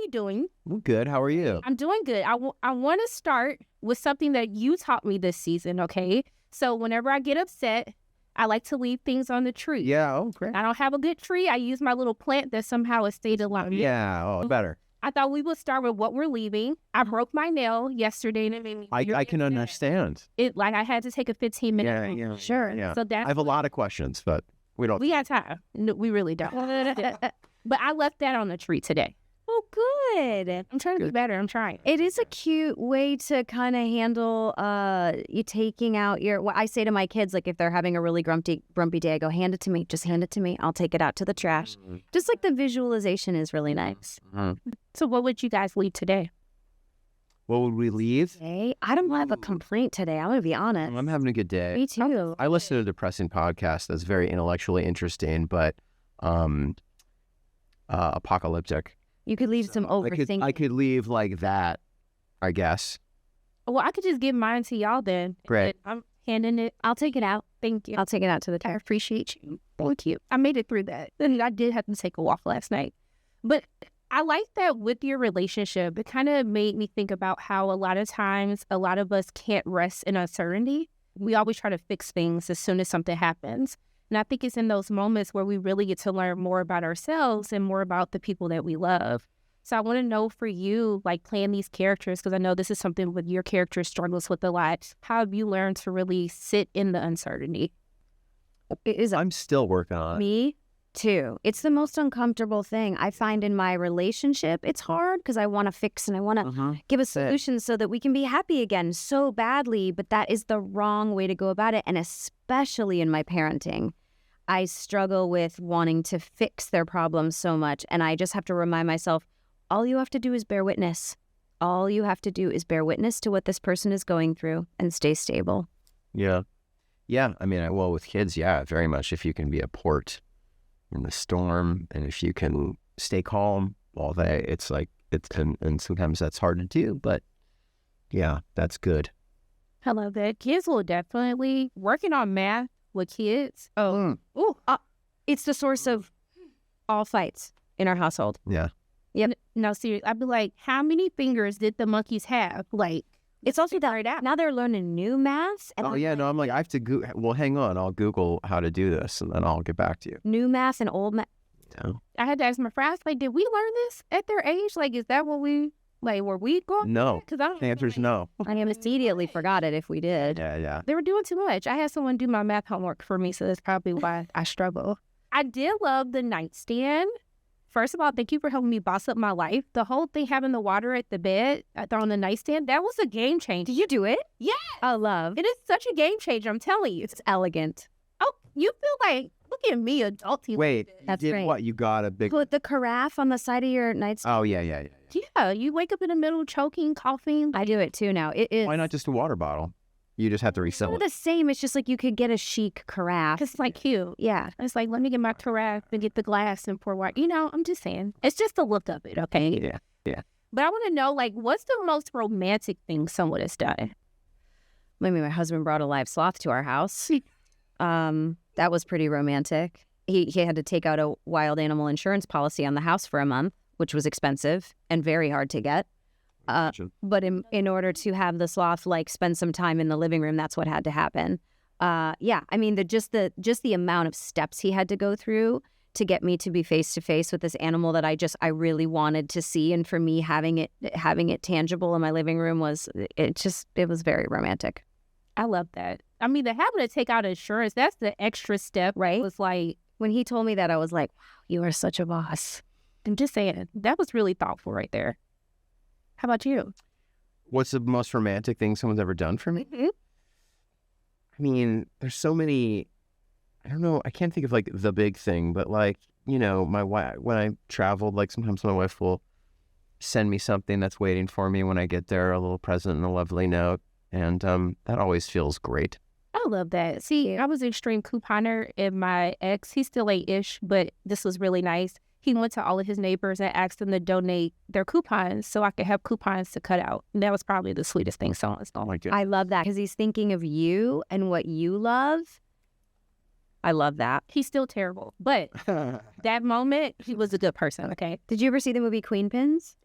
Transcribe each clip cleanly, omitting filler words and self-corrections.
you doing? I'm good. How are you? I'm doing good. I want to start with something that you taught me this season, okay? So whenever I get upset, I like to leave things on the tree. Yeah. Oh, great. I don't have a good tree. I use my little plant that somehow has stayed alive. Yeah. Oh, better. I thought we would start with what we're leaving. I broke my nail yesterday and it made me I can understand. I had to take a 15-minute. Yeah. Sure. Yeah. So that's I have a lot of questions, but we don't. we got time. No, we really don't. But I left that on the tree today. Oh, good. I'm trying to be better. I'm trying. It is a cute way to kind of handle you taking out your. What I say to my kids, like if they're having a really grumpy day, I go, hand it to me. Just hand it to me. I'll take it out to the trash. Just like the visualization is really nice. So what would you guys leave today? What would we leave? Hey, I don't have a complaint today. I'm going to be honest. I'm having a good day. Me too. I listen to a depressing podcast that's very intellectually interesting, but apocalyptic. You could leave some overthinking. I could leave like that, I guess. Well, I could just give mine to y'all then. Great. I'm handing it. I'll take it out. Thank you. I'll take it out to the I trash. appreciate you. Thank you. I made it through that. And I did have to take a walk last night. But I like that with your relationship. It kind of made me think about how a lot of times a lot of us can't rest in uncertainty. We always try to fix things as soon as something happens. And I think it's in those moments where we really get to learn more about ourselves and more about the people that we love. So I want to know for you, like playing these characters, because I know this is something with your character struggles with a lot. How have you learned to really sit in the uncertainty? I'm still working on it. Me too. It's the most uncomfortable thing I find in my relationship. It's hard because I want to fix and I want to give a solution so that we can be happy again so badly. But that is the wrong way to go about it. And especially in my parenting, I struggle with wanting to fix their problems so much. And I just have to remind myself, all you have to do is bear witness. All you have to do is bear witness to what this person is going through and stay stable. Yeah. Yeah. I mean, well, with kids, yeah, very much. If you can be a port in the storm and if you can stay calm all day, it's like, and sometimes that's hard to do, but yeah, that's good. I love that. Kids will definitely, working on math with kids. It's the source of all fights in our household. Yeah. Yep. No, seriously. I'd be like, how many fingers did the monkeys have? Like, it's also that now they're learning new maths. And I'm like, I have to Google. Well, hang on. I'll Google how to do this and then I'll get back to you. New math and old math. Yeah. I had to ask my friends, like, did we learn this at their age? Like, is that what we, like, were we going? No. Because I don't. The answer is no. I immediately forgot it if we did. Yeah. They were doing too much. I had someone do my math homework for me, so that's probably why I struggle. I did love the nightstand. First of all, thank you for helping me boss up my life. The whole thing, having the water at the bed, on the nightstand, that was a game changer. Did you do it? Yeah. I love. It is such a game changer, I'm telling you. It's elegant. Oh, you feel like, look at me, adulty. Wait, That's you did great. what? You got a big... Put the carafe on the side of your nightstand. Oh, yeah. Yeah, you wake up in the middle choking, coughing. I do it too now. It is. Why not just a water bottle? You just have to refill It's it. the same. It's just like you could get a chic carafe. It's like cute. Yeah. It's like, let me get my carafe and get the glass and pour water. You know, I'm just saying. It's just the look of it, okay? Yeah. But I want to know, like, what's the most romantic thing someone has done? Maybe my husband brought a live sloth to our house. That was pretty romantic. He had to take out a wild animal insurance policy on the house for a month, which was expensive and very hard to get. But in order to have the sloth like spend some time in the living room, that's what had to happen. Yeah, I mean just the amount of steps he had to go through to get me to be face to face with this animal that I really wanted to see, and for me having it tangible in my living room was very romantic. I love that. I mean, the having to take out insurance, that's the extra step, right? It was like, when he told me that, I was like, wow, you are such a boss. I'm just saying, that was really thoughtful right there. How about you? What's the most romantic thing someone's ever done for me? Mm-hmm. I mean, there's so many, I don't know, I can't think of like the big thing, but like, you know, my wife, when I traveled, like sometimes my wife will send me something that's waiting for me when I get there, a little present and a lovely note. And that always feels great. I love that. See, I was an extreme couponer, and my ex, he's still 8-ish, but this was really nice. He went to all of his neighbors and asked them to donate their coupons so I could have coupons to cut out. And that was probably the sweetest thing someone's done. Oh my God. I love that because he's thinking of you and what you love. I love that. He's still terrible. But that moment, he was a good person, okay? Did you ever see the movie Queen Pins?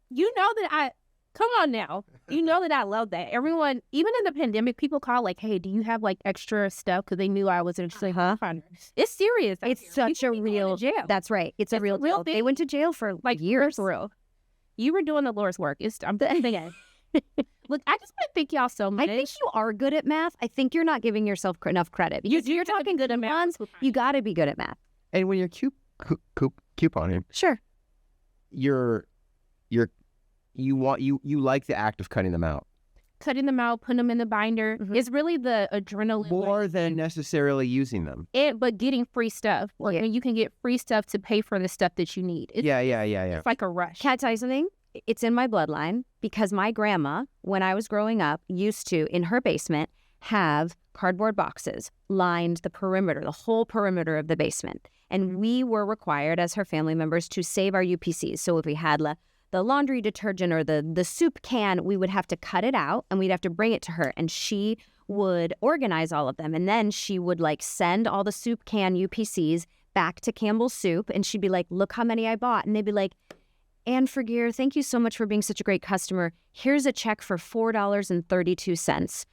You know that come on now. You know that I love that. Everyone, even in the pandemic, people call like, hey, do you have like extra stuff? Because they knew I was interested in finder. It's serious. It's such a real jail. That's right. It's a real deal. thing. They went to jail for Like years. For real. You were doing the Lord's work. I'm thinking. Look, I just want to thank y'all so much. I think you are good at math. I think you're not giving yourself enough credit. Because you're talking good at math. You got to be good at math. And when you're couponing, Sure. you like the act of cutting them out Cutting them out, putting them in the binder. It's really the adrenaline. more than necessarily using them. But getting free stuff. Well, and you can get free stuff to pay for the stuff that you need. Yeah. It's like a rush. Can I tell you something? It's in my bloodline because my grandma, when I was growing up, used to, in her basement, have cardboard boxes lined the whole perimeter of the basement. And we were required as her family members to save our UPCs. So if we had the laundry detergent or the soup can, we would have to cut it out and we'd have to bring it to her. And she would organize all of them. And then she would like send all the soup can UPCs back to Campbell's Soup. And she'd be like, look how many I bought. And they'd be like, Ann Fergier, thank you so much for being such a great customer. Here's a check for $4.32.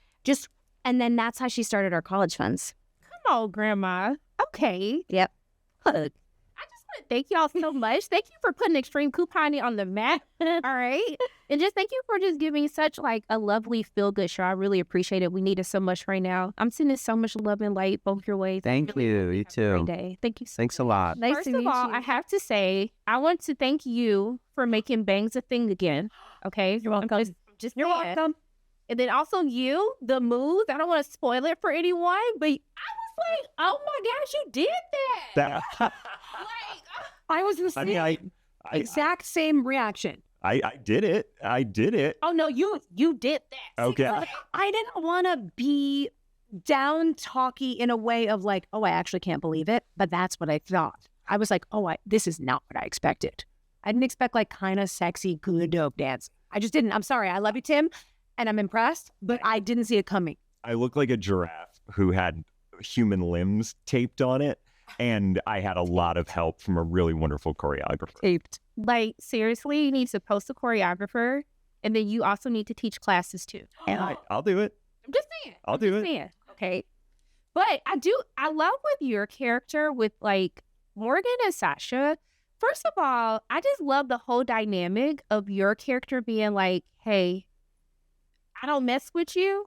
And then that's how she started our college funds. Come on, Grandma. Okay. Yep. Look, I just want to thank y'all so much. Thank you for putting extreme couponing on the map. All right. And just thank you for just giving such like a lovely feel-good show. I really appreciate it. We need it so much right now. I'm sending so much love and light both your way. Thank you. You too. Day. Thank you so Thanks a lot. Nice First to of meet all, you. I have to say, I want to thank you for making bangs a thing again. Okay? You're welcome. You're welcome. And then also you, the moves. I don't want to spoil it for anyone, but I was like, oh my gosh, you did that. That I was the same, I exact same reaction. I did it. I did it. Oh no, you did that. Okay. I didn't want to be down talky in a way of like, oh, I actually can't believe it. But that's what I thought. I was like, oh, this is not what I expected. I didn't expect like kind of sexy, good dope dance. I just didn't. I'm sorry. I love you, Tim, and I'm impressed, but I didn't see it coming. I looked like a giraffe who had human limbs taped on it. And I had a lot of help from a really wonderful choreographer. Taped. Like seriously, you need to post a choreographer, and then you also need to teach classes too. And I'll do it. I'm just saying. I'll do it. Saying, okay. But I love with your character with like Morgan and Sasha. First of all, I just love the whole dynamic of your character being like, hey, I don't mess with you,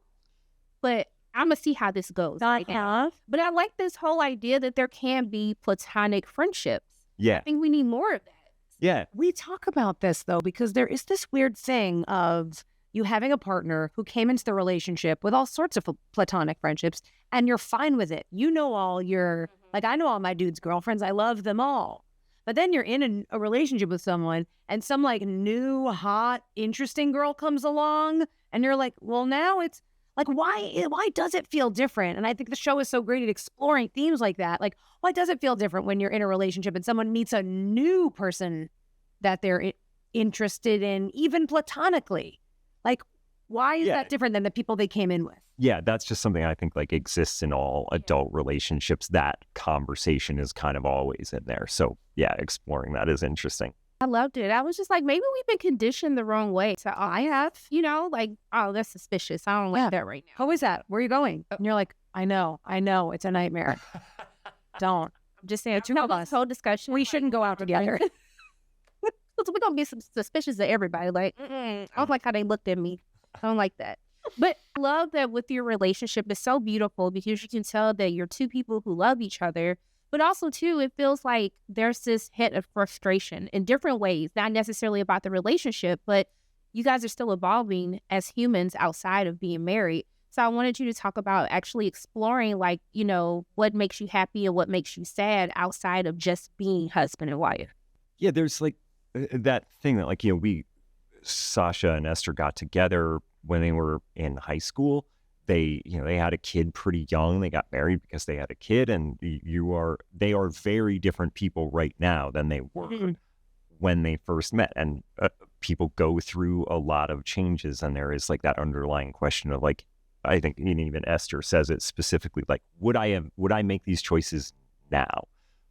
but I'm going to see how this goes. Right now. But I like this whole idea that there can be platonic friendships. Yeah. I think we need more of that. Yeah. We talk about this though, because there is this weird thing of you having a partner who came into the relationship with all sorts of platonic friendships and you're fine with it. You know all your, like I know all my dudes' girlfriends. I love them all. But then you're in a relationship with someone and some like new, hot, interesting girl comes along and you're like, well, now it's like, why does it feel different? And I think the show is so great at exploring themes like that. Like, why does it feel different when you're in a relationship and someone meets a new person that they're interested in, even platonically? Like, why is that different than the people they came in with? Yeah, that's just something I think like exists in all adult relationships. That conversation is kind of always in there. So yeah, exploring that is interesting. I loved it. I was just like, maybe we've been conditioned the wrong way. So I have, like, oh, that's suspicious. I don't like that right now. How is that? Where are you going? And you're like, I know. It's a nightmare. Don't. I'm just saying, two of us. Whole discussion. We shouldn't go out together. We're going to be suspicious of everybody. Like, I don't like how they looked at me. I don't like that. But I love that with your relationship, it's so beautiful because you can tell that you're two people who love each other. But also, too, it feels like there's this hint of frustration in different ways, not necessarily about the relationship, but you guys are still evolving as humans outside of being married. So I wanted you to talk about actually exploring, like, what makes you happy and what makes you sad outside of just being husband and wife. Yeah, there's like that thing that like, Sasha and Esther got together when they were in high school. They had a kid pretty young. They got married because they had a kid, and they are very different people right now than they were when they first met. And people go through a lot of changes, and there is like that underlying question of like, I think even Esther says it specifically, like, would I make these choices now?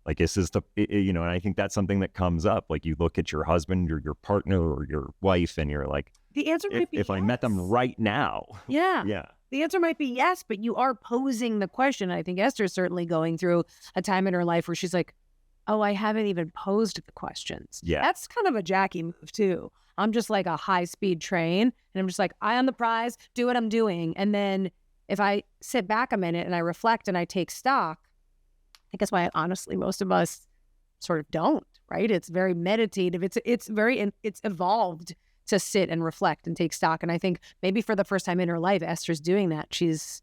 Like, this is and I think that's something that comes up. Like, you look at your husband or your partner or your wife and you're like, The answer might be if I met them right now. Yeah. Yeah. The answer might be yes, but you are posing the question. I think Esther's certainly going through a time in her life where she's like, oh, I haven't even posed the questions. Yeah. That's kind of a Jackie move too. I'm just like a high-speed train, and I'm just like, eye on the prize, do what I'm doing. And then if I sit back a minute and I reflect and I take stock, I guess why honestly most of us sort of don't, right? It's very meditative. It's evolved to sit and reflect and take stock. And I think maybe for the first time in her life, Esther's doing that. She's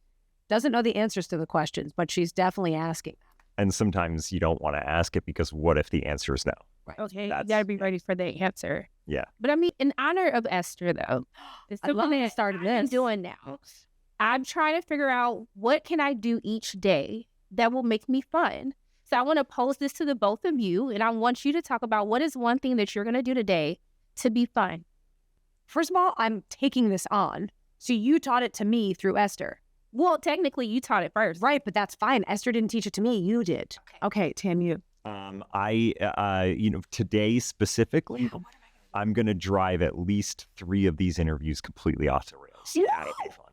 doesn't know the answers to the questions, but she's definitely asking. And sometimes you don't want to ask it because what if the answer is no? Right. Okay, you That's- gotta be ready for the answer. Yeah. But I mean, in honor of Esther, though, it's I love something that that started I'm this. doing now. I'm trying to figure out what can I do each day that will make me fun. So I want to pose this to the both of you, and I want you to talk about what is one thing that you're going to do today to be fun. First of all, I'm taking this on. So you taught it to me through Esther. Well, technically, you taught it first. Right, but that's fine. Esther didn't teach it to me. You did. Okay, Tam, you. Today specifically, I'm going to drive at least 3 of these interviews completely off the rails. Yeah. That'll be fun.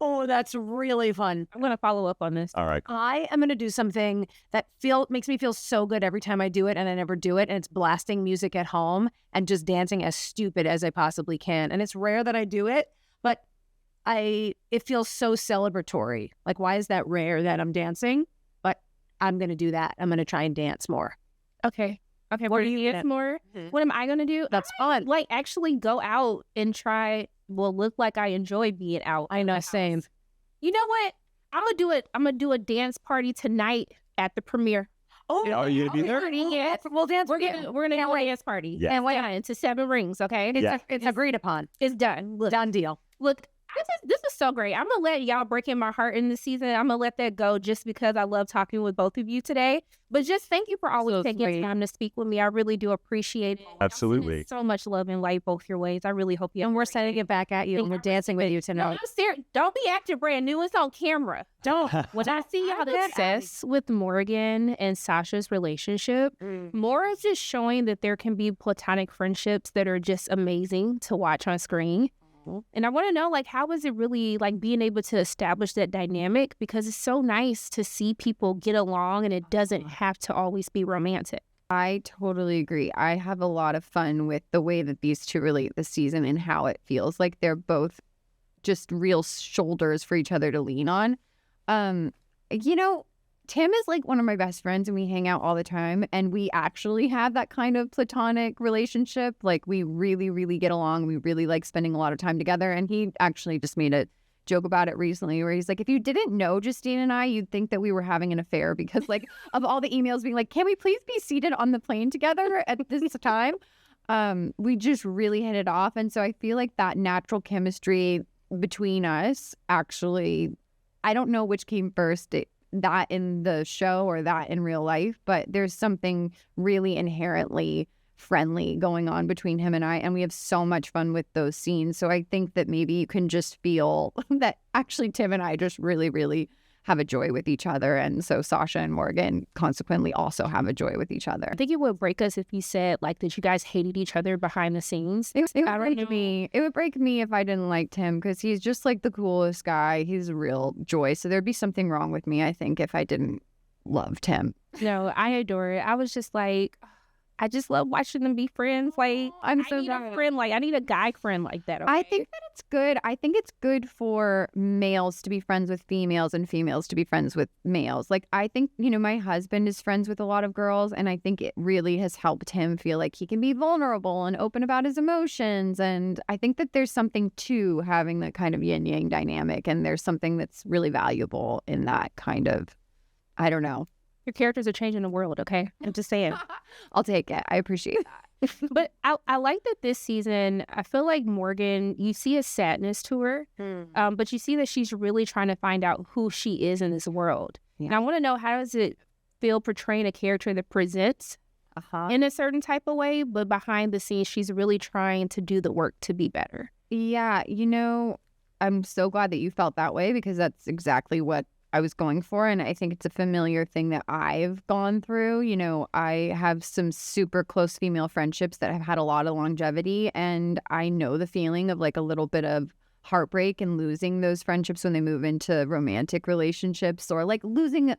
Oh, that's really fun. I'm going to follow up on this. All right. I am going to do something that makes me feel so good every time I do it, and I never do it, and it's blasting music at home and just dancing as stupid as I possibly can. And it's rare that I do it, but it feels so celebratory. Like, why is that rare that I'm dancing? But I'm going to do that. I'm going to try and dance more. Okay. What What are do you you dance more? Mhm. What am I going to do? That's fun. Like, actually go out and try, look like I enjoy being out. I know, same. You know what? I'm gonna do a dance party tonight at the premiere. Oh, Are you gonna be there? Yeah. We'll dance. We're with gonna you. do a Can't wait. dance party. Yeah. And wait into 7 rings, okay? Yeah. It's agreed upon. It's done. Look, Done deal. look, this is so great. I'm gonna let y'all break in my heart in this season. I'm gonna let that go just because I love talking with both of you today. But just thank you for always So taking sweet. time to speak with me. I really do appreciate it. I'm Absolutely. sending so much love and light both your ways. I really hope you. And we're sending it back at you, and we're dancing with you No, tonight. I'm serious. Don't be acting brand new. It's on camera. Don't. When I see y'all get success with Morgan and Sasha's relationship, more is just showing that there can be platonic friendships that are just amazing to watch on screen. And I want to know, like, how is it really like being able to establish that dynamic? Because it's so nice to see people get along and it doesn't have to always be romantic. I totally agree. I have a lot of fun with the way that these two relate this season and how it feels like they're both just real shoulders for each other to lean on. Tim is like one of my best friends and we hang out all the time, and we actually have that kind of platonic relationship. Like, we really, really get along. We really like spending a lot of time together. And he actually just made a joke about it recently where he's like, if you didn't know Justine and I, you'd think that we were having an affair because, like, of all the emails being like, can we please be seated on the plane together at this time? We just really hit it off. And so I feel like that natural chemistry between us actually, I don't know which came first, that in the show or that in real life, but there's something really inherently friendly going on between him and I, and we have so much fun with those scenes. So I think that maybe you can just feel that actually Tim and I just really, really have a joy with each other, and so Sasha and Morgan consequently also have a joy with each other. I think it would break us if you said, like, that you guys hated each other behind the scenes. It would I don't break know. me. It would break me if I didn't like Tim because he's just like the coolest guy. He's a real joy. So there'd be something wrong with me, I think, if I didn't love Tim. No, I adore it. I was just like, I just love watching them be friends. Like, I'm I so need glad. a friend like I need a guy friend like that. I okay? think that it's good. I think it's good for males to be friends with females and females to be friends with males. Like, I think, my husband is friends with a lot of girls, and I think it really has helped him feel like he can be vulnerable and open about his emotions. And I think that there's something to having that kind of yin-yang dynamic, and there's something that's really valuable in that kind of, I don't know. Your characters are changing the world, okay? I'm just saying. I'll take it. I appreciate that. But I like that this season, I feel like Morgan, you see a sadness to her, but you see that she's really trying to find out who she is in this world. Yeah. And I want to know, how does it feel portraying a character that presents in a certain type of way, but behind the scenes, she's really trying to do the work to be better? Yeah, I'm so glad that you felt that way, because that's exactly what I was going for. And I think it's a familiar thing that I've gone through. You know, I have some super close female friendships that have had a lot of longevity, and I know the feeling of like a little bit of heartbreak and losing those friendships when they move into romantic relationships, or like losing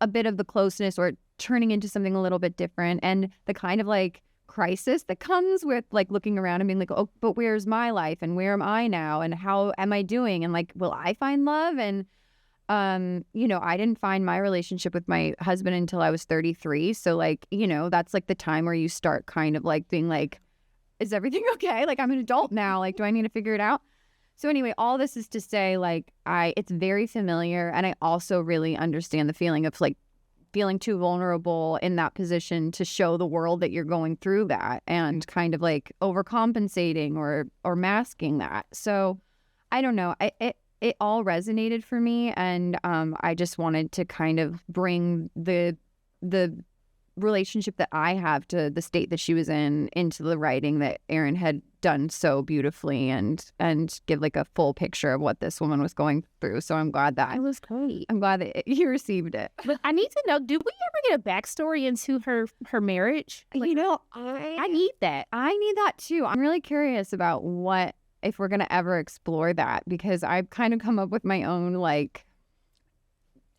a bit of the closeness or turning into something a little bit different, and the kind of like crisis that comes with like looking around and being like, oh, but where's my life and where am I now and how am I doing, and like, will I find love? And you know, I didn't find my relationship with my husband until I was 33, so like, you know, that's like the time where you start kind of like being like, is everything okay? Like, I'm an adult now, like, do I need to figure it out? So anyway, all this is to say, like, it's very familiar, and I also really understand the feeling of like feeling too vulnerable in that position to show the world that you're going through that, and kind of like overcompensating or masking that. So I don't know. It all resonated for me, and I just wanted to kind of bring the relationship that I have to the state that she was in into the writing that Erin had done so beautifully, and give like a full picture of what this woman was going through. So I'm glad that It was great. I'm glad that you received it. But I need to know, did we ever get a backstory into her marriage? Like, You know, I need that. I need that too. I'm really curious about if we're gonna ever explore that, because I've kind of come up with my own like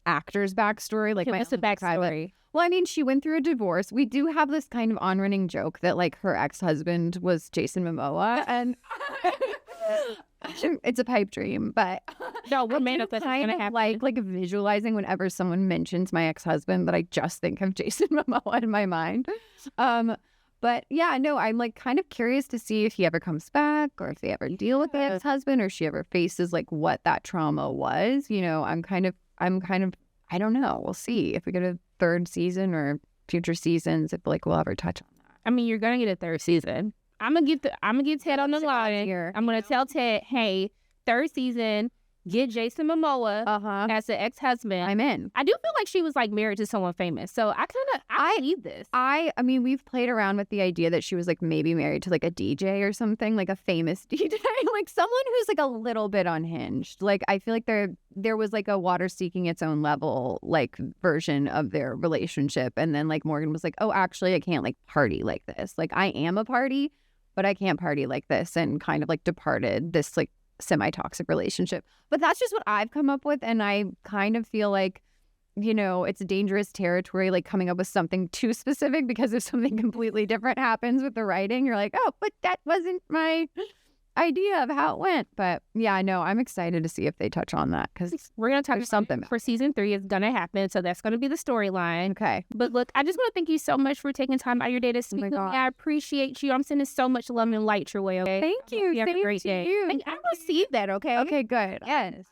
actor's backstory, like my What's the own private. backstory? Well, I mean, she went through a divorce. We do have this kind of on-running joke that like her ex-husband was Jason Momoa, and it's a pipe dream, but No, we're I made do up that's kind gonna of happen. like visualizing whenever someone mentions my ex-husband that I just think of Jason Momoa in my mind. But yeah, no, I'm like kind of curious to see if he ever comes back, or if they ever deal with the ex-husband, or she ever faces like what that trauma was. You know, I'm kind of I don't know. We'll see if we get a third season or future seasons, if like we'll ever touch on that. I mean, you're gonna get a third season. I'm gonna get Ted on the line. Here. I'm gonna tell Ted, hey, third season, get Jason Momoa as the ex-husband. I'm in. I do feel like she was like married to someone famous, so I need this. I mean, we've played around with the idea that she was like maybe married to like a DJ or something, like a famous DJ, like someone who's like a little bit unhinged. Like I feel like there was like a water seeking its own level like version of their relationship, and then like Morgan was like, oh, actually, I can't like party like this. Like I am a party, but I can't party like this, and kind of like departed this like semi-toxic relationship. But that's just what I've come up with, and I kind of feel like, you know, it's dangerous territory, like coming up with something too specific, because if something completely different happens with the writing, you're like, oh, but that wasn't my idea of how it went. But yeah, no, I'm excited to see if they touch on that, because We're gonna talk there's something. for season 3. It's gonna happen, so that's gonna be the storyline. Okay. But look, I just want to thank you so much for taking time out of your day to speak with me. God. I appreciate you. I'm sending so much love and light your way. Okay. Thank you. You have a Same great to day. you. And I received that. Okay. Okay, good. Yes.